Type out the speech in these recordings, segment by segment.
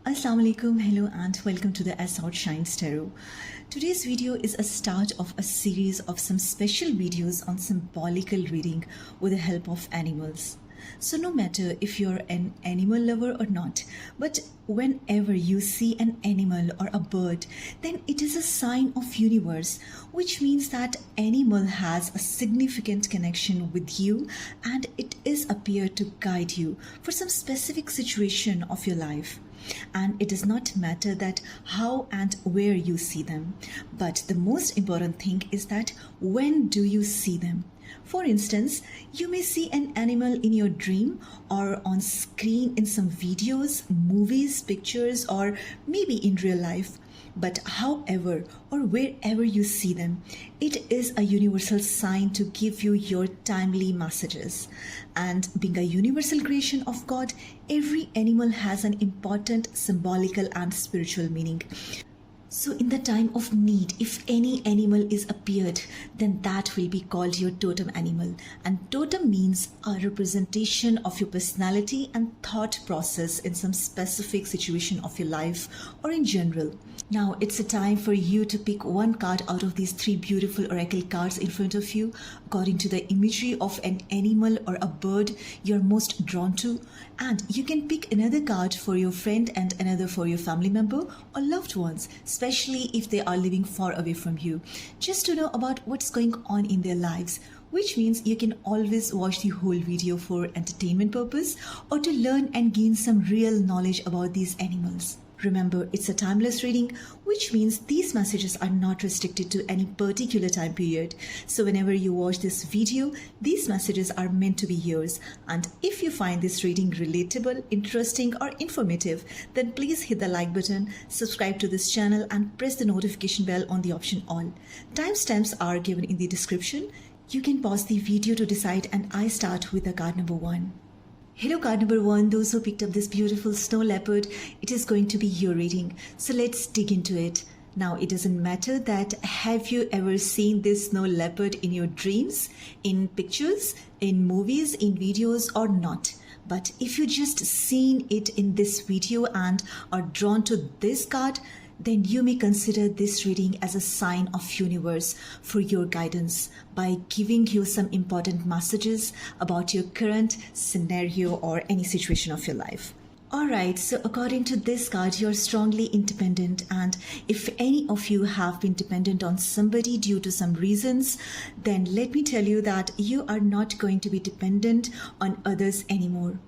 Assalamu alaikum, hello and welcome to the SoutShines Tarot. Today's video is a start of a series of some special videos on symbolical reading with the help of animals. So no matter if you're an animal lover or not, but whenever you see an animal or a bird, then it is a sign of universe, which means that animal has a significant connection with you and it is appear to guide you for some specific situation of your life. And it does not matter that how and where you see them, but the most important thing is that when do you see them. For instance, you may see an animal in your dream or on screen in some videos, movies, pictures, or maybe in real life. But however or wherever you see them, it is a universal sign to give you your timely messages. And being a universal creation of God, every animal has an important symbolical and spiritual meaning. So in the time of need, if any animal is appeared, then that will be called your totem animal. And totem means a representation of your personality and thought process in some specific situation of your life or in general. Now it's a time for you to pick one card out of these three beautiful oracle cards in front of you, according to the imagery of an animal or a bird you're most drawn to. And you can pick another card for your friend and another for your family member or loved ones, especially if they are living far away from you, just to know about what's going on in their lives, which means you can always watch the whole video for entertainment purpose or to learn and gain some real knowledge about these animals. Remember, it's a timeless reading, which means these messages are not restricted to any particular time period. So whenever you watch this video, these messages are meant to be yours. And if you find this reading relatable, interesting, or informative, then please hit the like button, subscribe to this channel, and press the notification bell on the option all. Timestamps are given in the description. You can pause the video to decide, and I start with the card number 1. Hello card number 1, those who picked up this beautiful snow leopard, it is going to be your reading. So let's dig into it. Now it doesn't matter that have you ever seen this snow leopard in your dreams, in pictures, in movies, in videos or not. But if you just seen it in this video and are drawn to this card, then you may consider this reading as a sign of universe for your guidance by giving you some important messages about your current scenario or any situation of your life. Alright, so according to this card, you're strongly independent, and if any of you have been dependent on somebody due to some reasons, then let me tell you that you are not going to be dependent on others anymore.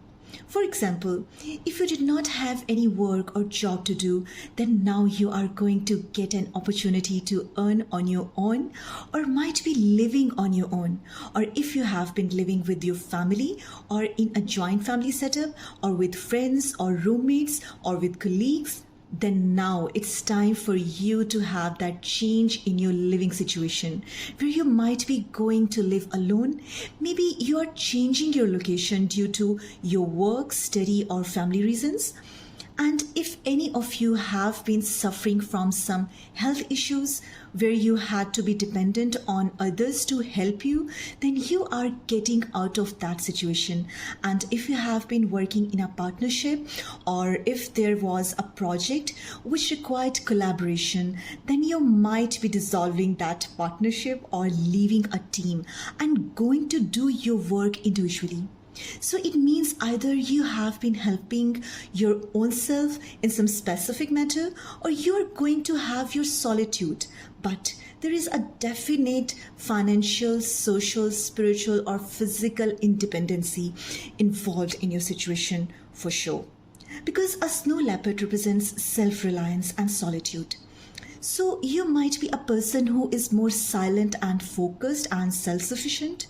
For example, if you did not have any work or job to do, then now you are going to get an opportunity to earn on your own or might be living on your own. Or if you have been living with your family or in a joint family setup or with friends or roommates or with colleagues, then now it's time for you to have that change in your living situation where you might be going to live alone. Maybe you are changing your location due to your work, study or family reasons. And if any of you have been suffering from some health issues where you had to be dependent on others to help you, then you are getting out of that situation. And if you have been working in a partnership or if there was a project which required collaboration, then you might be dissolving that partnership or leaving a team and going to do your work individually. So it means either you have been helping your own self in some specific matter or you're going to have your solitude, but there is a definite financial, social, spiritual or physical independency involved in your situation for sure. Because a snow leopard represents self-reliance and solitude. So you might be a person who is more silent and focused and self-sufficient.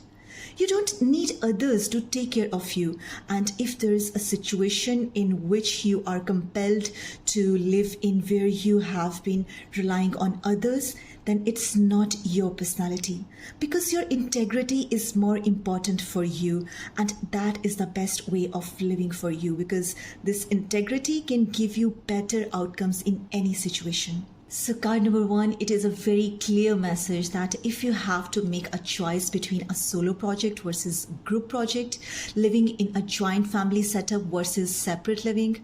You don't need others to take care of you, and if there is a situation in which you are compelled to live in where you have been relying on others, then it's not your personality, because your integrity is more important for you, and that is the best way of living for you, because this integrity can give you better outcomes in any situation. So card number 1, it is a very clear message that if you have to make a choice between a solo project versus group project, living in a joint family setup versus separate living,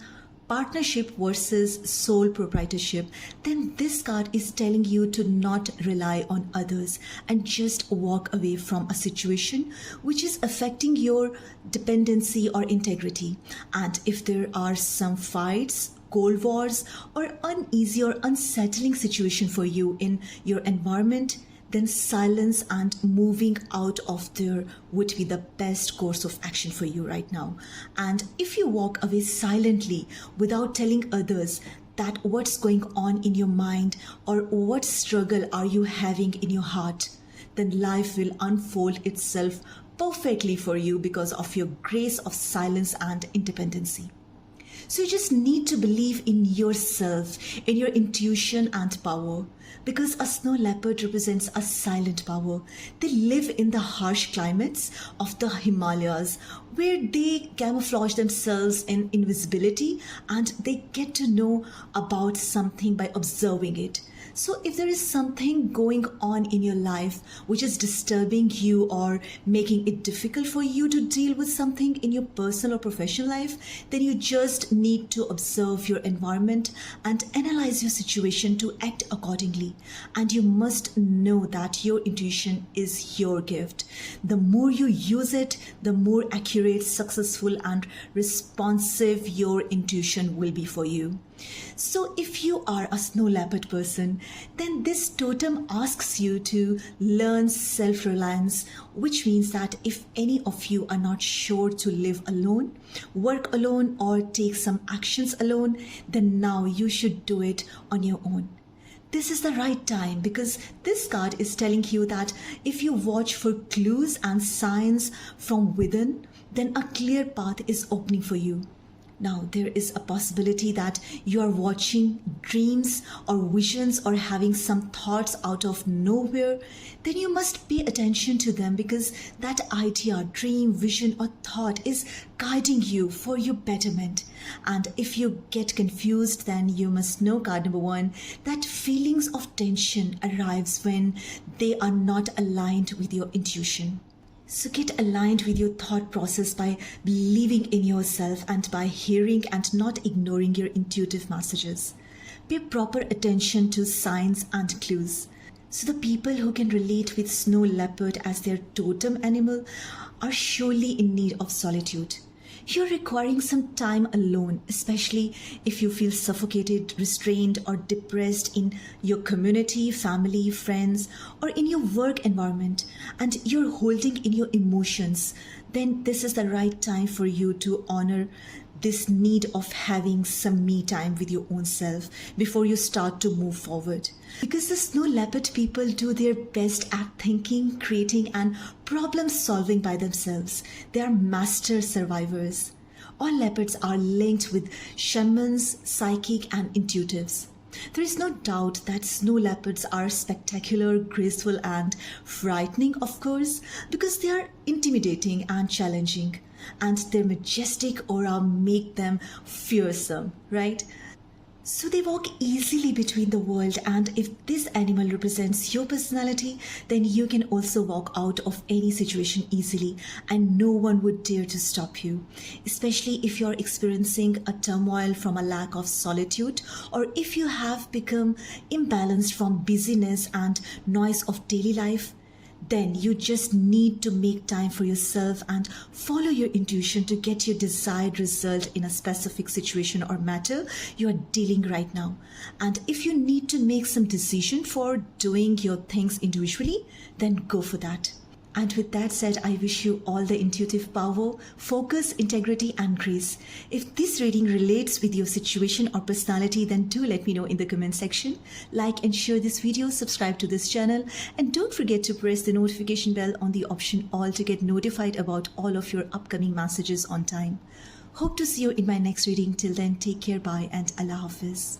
partnership versus sole proprietorship, then this card is telling you to not rely on others and just walk away from a situation which is affecting your dependency or integrity. And if there are some fights, cold wars, or uneasy or unsettling situation for you in your environment, then silence and moving out of there would be the best course of action for you right now. And if you walk away silently without telling others that what's going on in your mind or what struggle are you having in your heart, then life will unfold itself perfectly for you because of your grace of silence and independency. So you just need to believe in yourself, in your intuition and power. Because a snow leopard represents a silent power. They live in the harsh climates of the Himalayas, where they camouflage themselves in invisibility and they get to know about something by observing it. So if there is something going on in your life which is disturbing you or making it difficult for you to deal with something in your personal or professional life, then you just need to observe your environment and analyze your situation to act accordingly. And you must know that your intuition is your gift. The more you use it, the more accurate, successful, and responsive your intuition will be for you. So if you are a snow leopard person, then this totem asks you to learn self-reliance, which means that if any of you are not sure to live alone, work alone, or take some actions alone, then now you should do it on your own. This is the right time because this card is telling you that if you watch for clues and signs from within, then a clear path is opening for you. Now, there is a possibility that you are watching dreams or visions or having some thoughts out of nowhere. Then you must pay attention to them because that idea, dream, vision, or thought is guiding you for your betterment. And if you get confused, then you must know, card number 1, that feelings of tension arrives when they are not aligned with your intuition. So get aligned with your thought process by believing in yourself and by hearing and not ignoring your intuitive messages. Pay proper attention to signs and clues. So the people who can relate with snow leopard as their totem animal are surely in need of solitude. You're requiring some time alone, especially if you feel suffocated, restrained, or depressed in your community, family, friends, or in your work environment, and you're holding in your emotions, then this is the right time for you to honor this need of having some me time with your own self before you start to move forward. Because the snow leopard people do their best at thinking, creating, and problem solving by themselves. They are master survivors. All leopards are linked with shamans, psychic, and intuitives. There is no doubt that snow leopards are spectacular, graceful, and frightening, of course, because they are intimidating and challenging, and their majestic aura make them fearsome, right? So they walk easily between the world, and if this animal represents your personality, then you can also walk out of any situation easily and no one would dare to stop you. Especially if you're experiencing a turmoil from a lack of solitude, or if you have become imbalanced from busyness and noise of daily life, then you just need to make time for yourself and follow your intuition to get your desired result in a specific situation or matter you are dealing right now. And if you need to make some decision for doing your things individually, then go for that. And with that said, I wish you all the intuitive power, focus, integrity, and grace. If this reading relates with your situation or personality, then do let me know in the comment section. Like and share this video, subscribe to this channel, and don't forget to press the notification bell on the option all to get notified about all of your upcoming messages on time. Hope to see you in my next reading. Till then, take care, bye, and Allah Hafiz.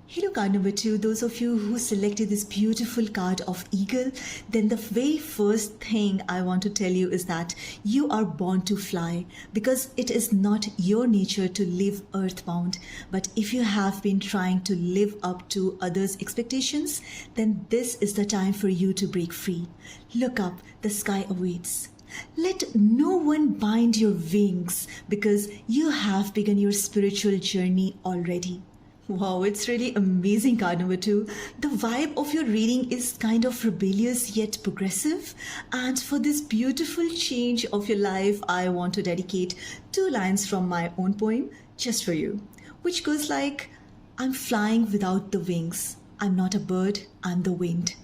Hello, card number 2, those of you who selected this beautiful card of eagle, then the very first thing I want to tell you is that you are born to fly, because it is not your nature to live earthbound. But if you have been trying to live up to others' expectations, then this is the time for you to break free. Look up, the sky awaits. Let no one bind your wings because you have begun your spiritual journey already. Wow, it's really amazing, card number 2. The vibe of your reading is kind of rebellious yet progressive. And for this beautiful change of your life, I want to dedicate 2 lines from my own poem just for you, which goes like, I'm flying without the wings. I'm not a bird, I'm the wind.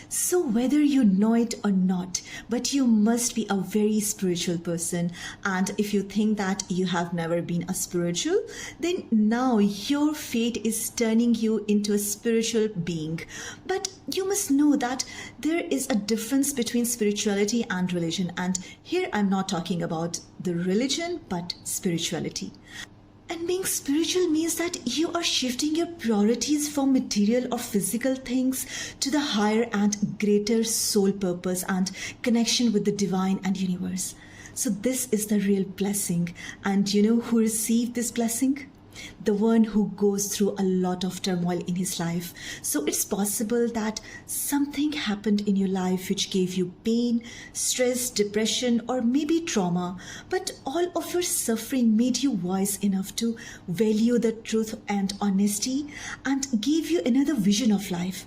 So whether you know it or not, but you must be a very spiritual person. And if you think that you have never been a spiritual, then now your fate is turning you into a spiritual being. But you must know that there is a difference between spirituality and religion. And here I'm not talking about the religion, but spirituality. And being spiritual means that you are shifting your priorities from material or physical things to the higher and greater soul purpose and connection with the divine and universe. So this is the real blessing. And you know who received this blessing? The one who goes through a lot of turmoil in his life. So it's possible that something happened in your life which gave you pain, stress, depression, or maybe trauma. But all of your suffering made you wise enough to value the truth and honesty and gave you another vision of life.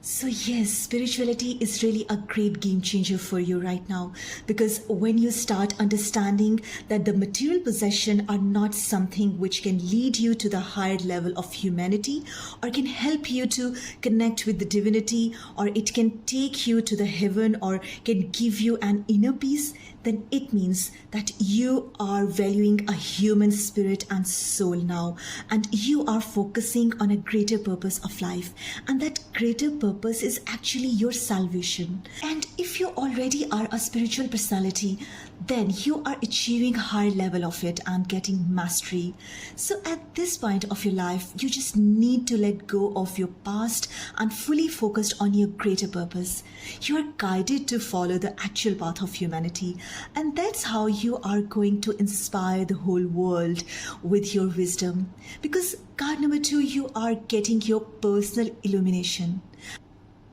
So yes, spirituality is really a great game changer for you right now, because when you start understanding that the material possession are not something which can lead you to the higher level of humanity or can help you to connect with the divinity, or it can take you to the heaven or can give you an inner peace, then it means that you are valuing a human spirit and soul now, and you are focusing on a greater purpose of life, and that greater purpose is actually your salvation. And if you already are a spiritual personality, then you are achieving higher level of it and getting mastery. So at this point of your life, you just need to let go of your past and fully focused on your greater purpose. You are guided to follow the actual path of humanity, and that's how you are going to inspire the whole world with your wisdom. Because card number 2, you are getting your personal illumination.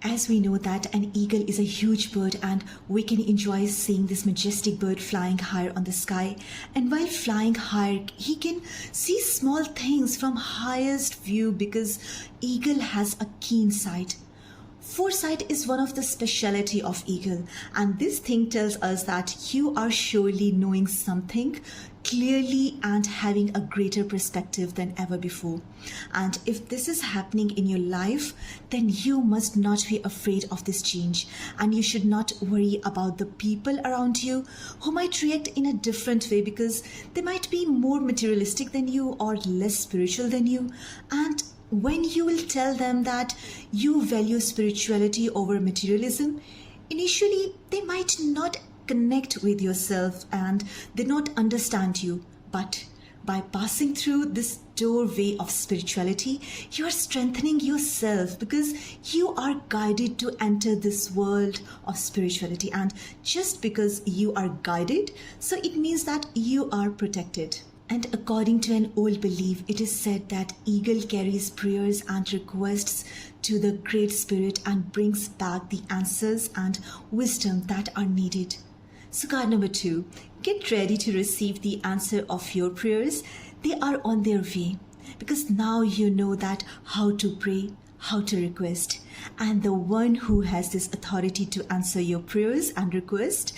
As we know that an eagle is a huge bird, and we can enjoy seeing this majestic bird flying higher on the sky. And while flying higher, he can see small things from highest view because eagle has a keen sight. Foresight is one of the speciality of eagle, and this thing tells us that you are surely knowing something clearly and having a greater perspective than ever before. And if this is happening in your life, then you must not be afraid of this change, and you should not worry about the people around you who might react in a different way because they might be more materialistic than you or less spiritual than you. And when you will tell them that you value spirituality over materialism, initially they might not connect with yourself and they not understand you. But by passing through this doorway of spirituality, you are strengthening yourself because you are guided to enter this world of spirituality. And just because you are guided, so it means that you are protected. And according to an old belief, it is said that eagle carries prayers and requests to the Great Spirit and brings back the answers and wisdom that are needed. So card number 2, get ready to receive the answer of your prayers. They are on their way, because now you know that how to pray, how to request. And the one who has this authority to answer your prayers and request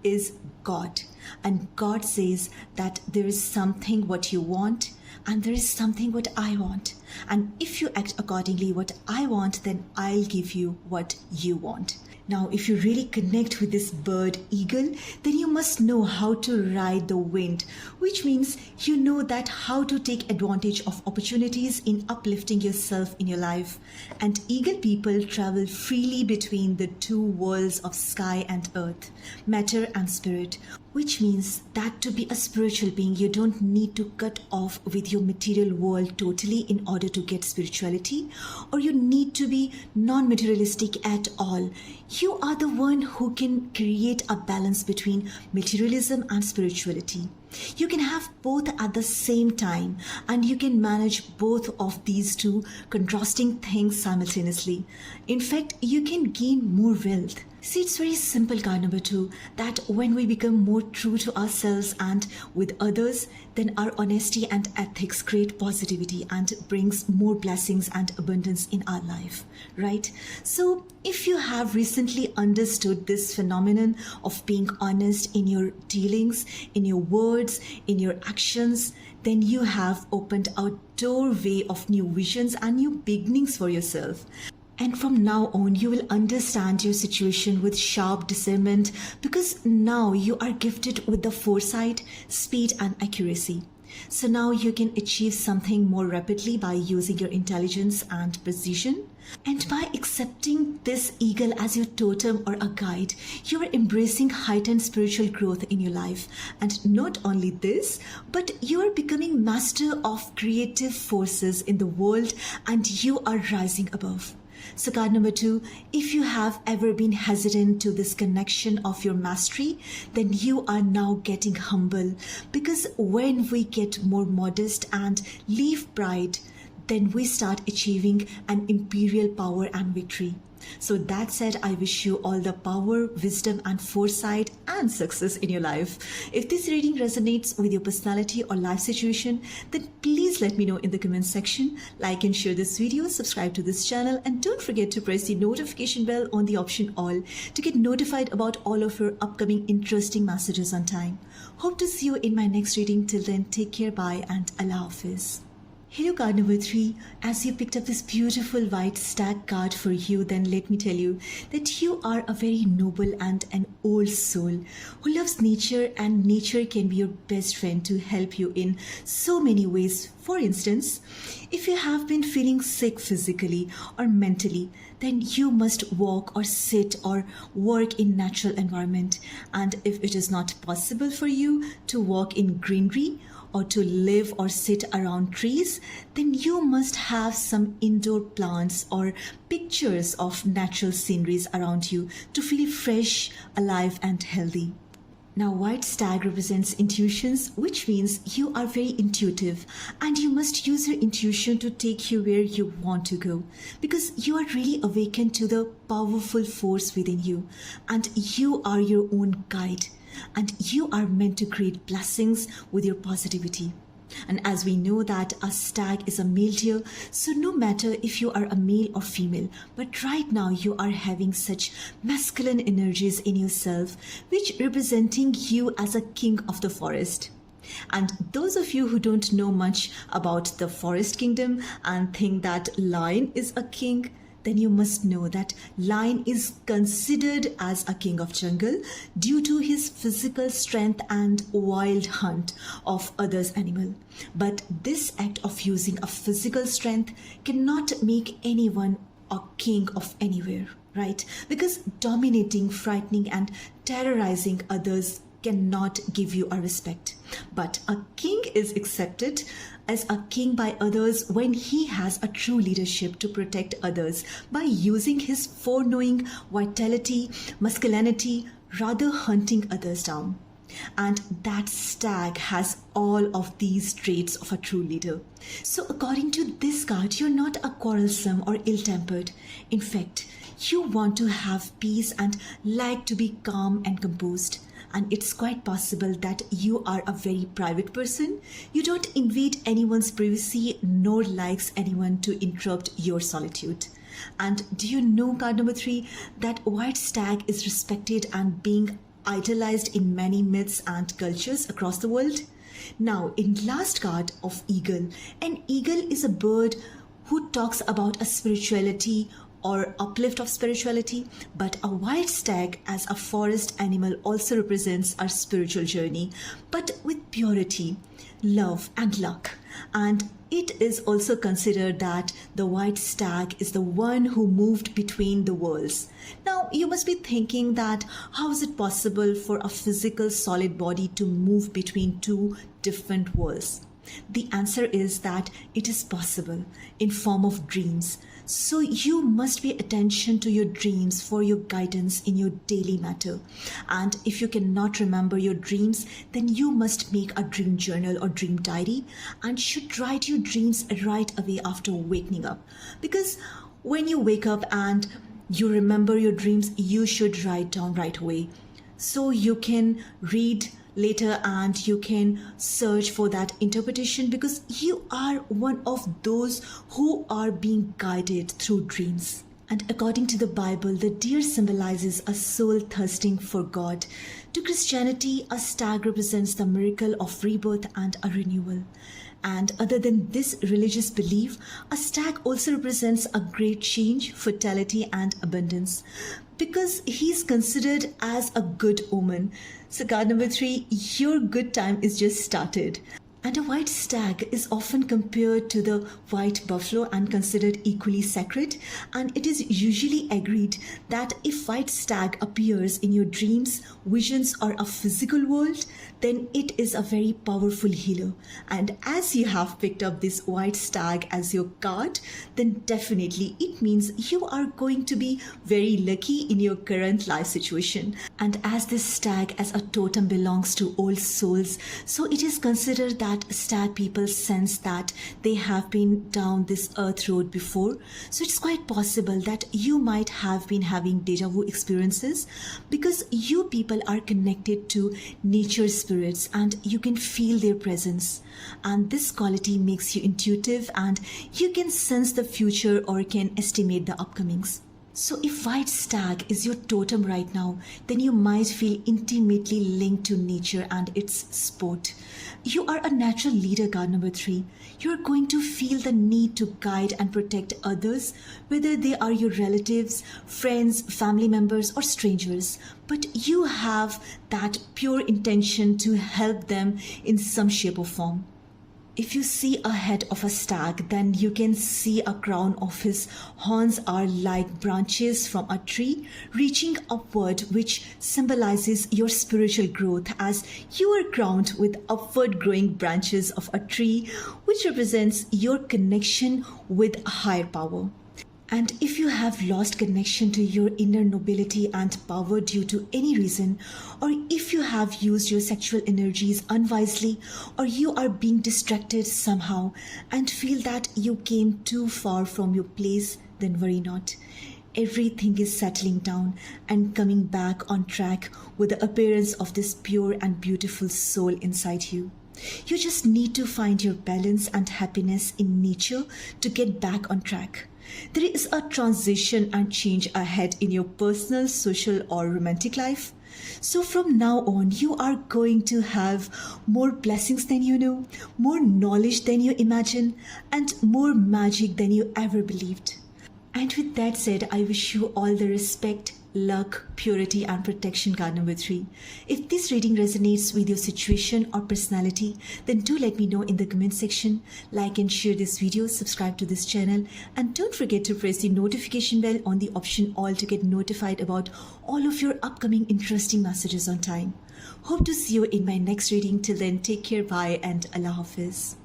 is God. And God says that there is something what you want and there is something what I want. And if you act accordingly what I want, then I'll give you what you want. Now, if you really connect with this bird eagle, then you must know how to ride the wind, which means you know that how to take advantage of opportunities in uplifting yourself in your life. And eagle people travel freely between the two worlds of sky and earth, matter and spirit, which means that to be a spiritual being, you don't need to cut off with your material world totally in order to get spirituality, or you need to be non-materialistic at all. You are the one who can create a balance between materialism and spirituality. You can have both at the same time, and you can manage both of these two contrasting things simultaneously. In fact, you can gain more wealth. See, it's very simple, card number 2, that when we become more true to ourselves and with others, then our honesty and ethics create positivity and brings more blessings and abundance in our life, right? So if you have recently understood this phenomenon of being honest in your dealings, in your words, in your actions, then you have opened a doorway of new visions and new beginnings for yourself. And from now on, you will understand your situation with sharp discernment, because now you are gifted with the foresight, speed, and accuracy. So now you can achieve something more rapidly by using your intelligence and precision. And by accepting this eagle as your totem or a guide, you are embracing heightened spiritual growth in your life. And not only this, but you are becoming master of creative forces in the world, and you are rising above. So card number 2, if you have ever been hesitant to this connection of your mastery, then you are now getting humble, because when we get more modest and leave pride, then we start achieving an imperial power and victory. So that said, I wish you all the power, wisdom, and foresight and success in your life. If this reading resonates with your personality or life situation, then please let me know in the comment section. Like and share this video, subscribe to this channel, and don't forget to press the notification bell on the option all to get notified about all of your upcoming interesting messages on time. Hope to see you in my next reading. Till then, take care, bye, and Allah Hafiz. Hello, card number 3. As you picked up this beautiful white stag card for you, then let me tell you that you are a very noble and an old soul who loves nature, and nature can be your best friend to help you in so many ways. For instance, if you have been feeling sick physically or mentally, then you must walk or sit or work in natural environment. And if it is not possible for you to walk in greenery or to live or sit around trees, then you must have some indoor plants or pictures of natural sceneries around you to feel fresh, alive, and healthy. Now, white stag represents intuitions, which means you are very intuitive, and you must use your intuition to take you where you want to go, because you are really awakened to the powerful force within you, and you are your own guide. And you are meant to create blessings with your positivity. And as we know that a stag is a male deer, so no matter if you are a male or female, but right now you are having such masculine energies in yourself, which representing you as a king of the forest. And those of you who don't know much about the forest kingdom and think that lion is a king, then you must know that lion is considered as a king of jungle due to his physical strength and wild hunt of others' animal. But this act of using a physical strength cannot make anyone a king of anywhere, right? Because dominating, frightening, and terrorizing others cannot give you a respect. But a king is accepted as a king by others when he has a true leadership to protect others by using his foreknowing, vitality, masculinity, rather hunting others down. And that stag has all of these traits of a true leader. So according to this card, you're not a quarrelsome or ill-tempered. In fact, you want to have peace and like to be calm and composed. And it's quite possible that you are a very private person. You don't invade anyone's privacy nor likes anyone to interrupt your solitude. And do you know, card number 3, that white stag is respected and being idolized in many myths and cultures across the world? Now, in last card of eagle, an eagle is a bird who talks about a spirituality or uplift of spirituality, but a white stag as a forest animal also represents our spiritual journey, but with purity, love, and luck. And it is also considered that the white stag is the one who moved between the worlds. Now, you must be thinking that how is it possible for a physical solid body to move between two different worlds? The answer is that it is possible in form of dreams. So you must pay attention to your dreams for your guidance in your daily matter. And if you cannot remember your dreams, then you must make a dream journal or dream diary and should write your dreams right away after waking up. Because when you wake up and you remember your dreams, you should write down right away so you can read later and you can search for that interpretation, because you are one of those who are being guided through dreams. And according to the Bible, the deer symbolizes a soul thirsting for God. To Christianity, a stag represents the miracle of rebirth and a renewal. And other than this religious belief, a stag also represents a great change, fertility, and abundance, because he's considered as a good omen. So card number 3, your good time is just started. And a white stag is often compared to the white buffalo and considered equally sacred. And it is usually agreed that if white stag appears in your dreams, visions, or a physical world, then it is a very powerful healer. And as you have picked up this white stag as your card, then definitely it means you are going to be very lucky in your current life situation. And as this stag as a totem belongs to old souls, so it is considered that stag people sense that they have been down this earth road before. So it's quite possible that you might have been having deja vu experiences, because you people are connected to nature spirits and you can feel their presence. And this quality makes you intuitive and you can sense the future or can estimate the upcomings. So if white stag is your totem right now, then you might feel intimately linked to nature and its sport. You are a natural leader, card number 3. You're going to feel the need to guide and protect others, whether they are your relatives, friends, family members, or strangers. But you have that pure intention to help them in some shape or form. If you see a head of a stag, then you can see a crown of his horns are like branches from a tree reaching upward, which symbolizes your spiritual growth, as you are crowned with upward growing branches of a tree, which represents your connection with a higher power. And if you have lost connection to your inner nobility and power due to any reason, or if you have used your sexual energies unwisely, or you are being distracted somehow and feel that you came too far from your place, then worry not. Everything is settling down and coming back on track with the appearance of this pure and beautiful soul inside you. You just need to find your balance and happiness in nature to get back on track. There is a transition and change ahead in your personal, social, or romantic life. So from now on, you are going to have more blessings than you know, more knowledge than you imagine, and more magic than you ever believed. And with that said, I wish you all the respect, luck, purity, and protection, card number 3. If this reading resonates with your situation or personality, then do let me know in the comment section. Like and share this video, subscribe to this channel, and don't forget to press the notification bell on the option all to get notified about all of your upcoming interesting messages on time. Hope to see you in my next reading. Till then, take care, bye, and Allah Hafiz.